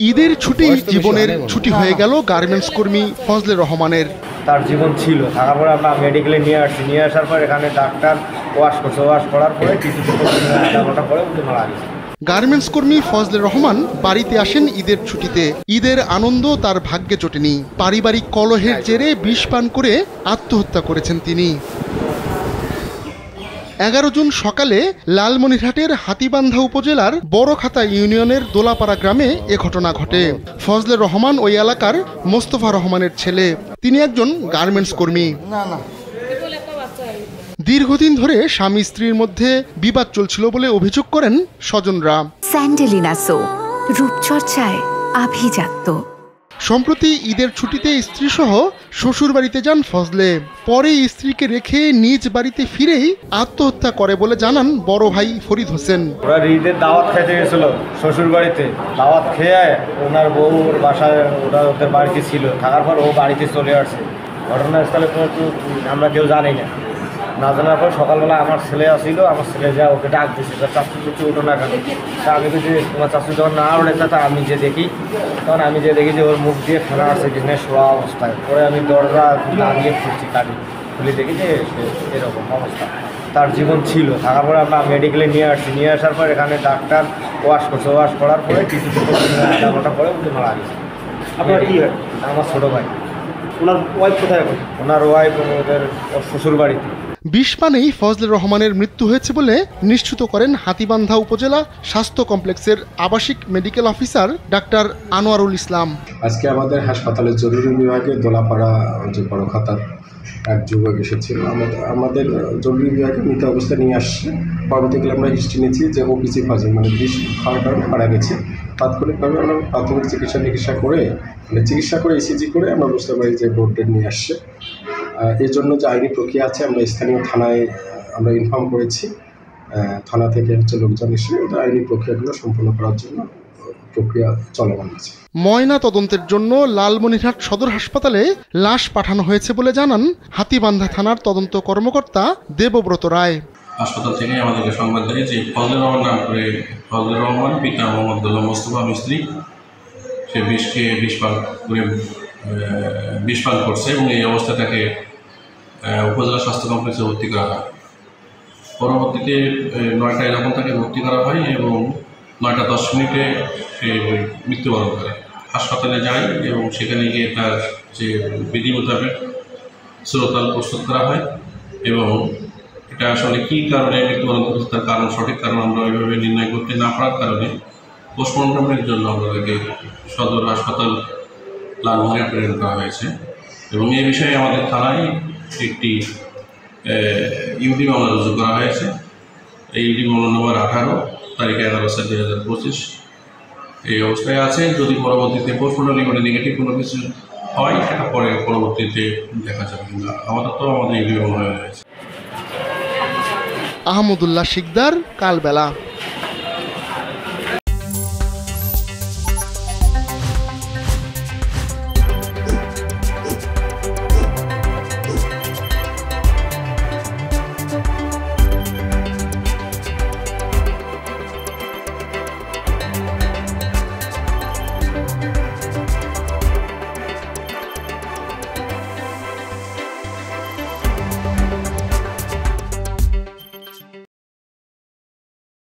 ঈদের ছুটি জীবনের ছুটি হয়ে গেল গার্মেন্টস কর্মী ফজলে রহমানের। তার জীবন ছিল, থাকার পরে আমরা মেডিকেলে নিয়ে আসছি, নিয়ে আসার পর এখানে ডাক্তার ওয়াশ করছে, ওয়াশ করার পরে কিছুদিন আধা ঘন্টা পরে উঠে মারা গেছে। গার্মেন্টস কর্মী ফজলে রহমান বাড়িতে আসেন ঈদের ছুটিতে। ঈদের আনন্দ তার ভাগ্যে জোটেনি। পারিবারিক কলহের জেরে বিষ পান করে আত্মহত্যা করেছেন তিনি। 11 জুন সকালে লালমনিরহাটের হাতীবান্ধা উপজেলার বড়খাতা ইউনিয়নের দোলাপাড়া গ্রামে এ ঘটনা ঘটে। ফজলে রহমান ওই এলাকার মোস্তফা রহমানের ছেলে। তিনি একজন গার্মেন্টস কর্মী। দীর্ঘদিন ধরে স্বামী স্ত্রীর মধ্যে বিবাদ চলছিল বলে অভিযোগ করেন স্বজনরা। স্যান্ডেলিনা সো, রূপচর্চায় আভিজাত্য। সম্প্রতি ঈদের ছুটিতে স্ত্রীসহ শ্বশুর বাড়িতে যান ফজলে। পরে স্ত্রীকে রেখে নিজ বাড়িতে ফিরেই আত্মহত্যা করে বলে জানান বড় ভাই ফরিদ হোসেন। ওরা ঈদের দাওয়াত খেতে গেছিল শ্বশুর বাড়িতে। দাওয়াত খেয়ে ওনার বউ ওর বাসায়, ওরা ওদের বাড়িতে ছিল, থাকার পর ও বাড়িতে চলে আসছে। ঘটনাস্থলে আমরা কেউ জানি না। না জানার পর সকালবেলা আমার ছেলে আসছিল, আমার ছেলে যা ওকে ডাক দিয়েছে, চাচু চুচু উঠো না কেন। তা আমি কিছু তোমার চাচু যখন না ওঠে, তা আমি যে দেখি, তখন আমি যে দেখি যে ওর মুখ দিয়ে ফেলা আসছে বিছনে শোয়া অবস্থায়। পরে আমি দরজা লাগিয়ে খুলছি, কাটি খুলে দেখি যে এরকম অবস্থা। তার জীবন ছিল, থাকার পরে আমরা মেডিকেলে নিয়ে আসছি, নিয়ে আসার পর এখানে ডাক্তার ওয়াশ করছে, ওয়াশ করার পরে কিছুদিন আধা ঘন্টা পরে উঠে মারা গেছে। আপনার কি হয়? আমার ছোটো ভাই। ওনার ওয়াইফ কোথায় এখন? ওনার ওয়াইফ ওদের শ্বশুর বাড়িতে। বিষ পানেই ফজলে রহমানের মৃত্যু হয়েছে বলে নিশ্চিত করেন হাতীবান্ধা উপজেলা স্বাস্থ্য কমপ্লেক্সের আবাসিক medical officer doctor Anwarul Islam. আজকে আমাদের হাসপাতালের জরুরি বিভাগে দোলাপাড়া যে বড়খাতার এক যুবক এসেছিল, আমাদের জরুরি বিভাগে মৃত অবস্থায় নিয়ে আসছে। পরবর্তীকালে আমরা হিস্ট্রি নিয়েছি যে ওপিসি ফাজিল মানে বিষ খাওয়ার কারণে মারা গেছে। তাৎক্ষণিকভাবে আমরা প্রাথমিক চিকিৎসা করে ইসিজি করে আমরা বুঝতে পারি যে বোর্ড ডেড নিয়ে আসছে। এর জন্য যে আইনি প্রক্রিয়া আছে, আমরা স্থানীয় থানায় আমরা ইনফর্ম করেছি। থানা থেকে লোকজন এসে ওদের আইনি প্রক্রিয়াগুলো সম্পন্ন করার জন্য প্রক্রিয়া চলমান আছে। ময়না তদন্তের জন্য লালমনিরহাট সদর হাসপাতালে লাশ পাঠানো হয়েছে বলে জানান হাতীবান্ধা থানার তদন্ত কর্মকর্তা দেবব্রত রায়। হাসপাতাল থেকে আমাদেরকে সংবাদ দেয় যে ফজলে রহমান নাম করে ফজলে রহমান পিতা মোহাম্মদ মোস্তফা মিস্ত্রি, সে বিষ খেয়ে বিষ পান করছে এবং এই অবস্থা তাকে উপজেলা স্বাস্থ্য কমপ্লেক্সে ভর্তি করা হয়। পরবর্তীতে 9টায় যখন তাকে ভর্তি করা হয় এবং 9:10 সে মৃত্যুবরণ করে। হাসপাতালে যায় এবং সেখানে গিয়ে তার যে বিধি মোতাবেক শ্রোতাল প্রস্তুত করা হয় এবং এটা আসলে কী কারণে মৃত্যুবরণ করেছে তার কারণ, সঠিক কারণ আমরা ওইভাবে নির্ণয় করতে না পারার কারণে পোস্টমর্টমের জন্য আমাদেরকে সদর হাসপাতাল লালমনিরহাট প্রেরণ করা হয়েছে এবং এই বিষয়ে আমাদের থানায় একটি ইউডি মামলা রুজু করা হয়েছে। এই ইউডি মামলা নম্বর 18 তারিখ 11/7/2025 এই অবস্থায় আছে। যদি পরবর্তীতে পোস্টমর্টম নেগেটিভ কোনো কিছু হয় সেটা পরবর্তীতে দেখা যাবে, না আমাদের ইউডি মামলা হয়ে রয়েছে। আহমদুল্লাহ শিকদার, কালবেলা।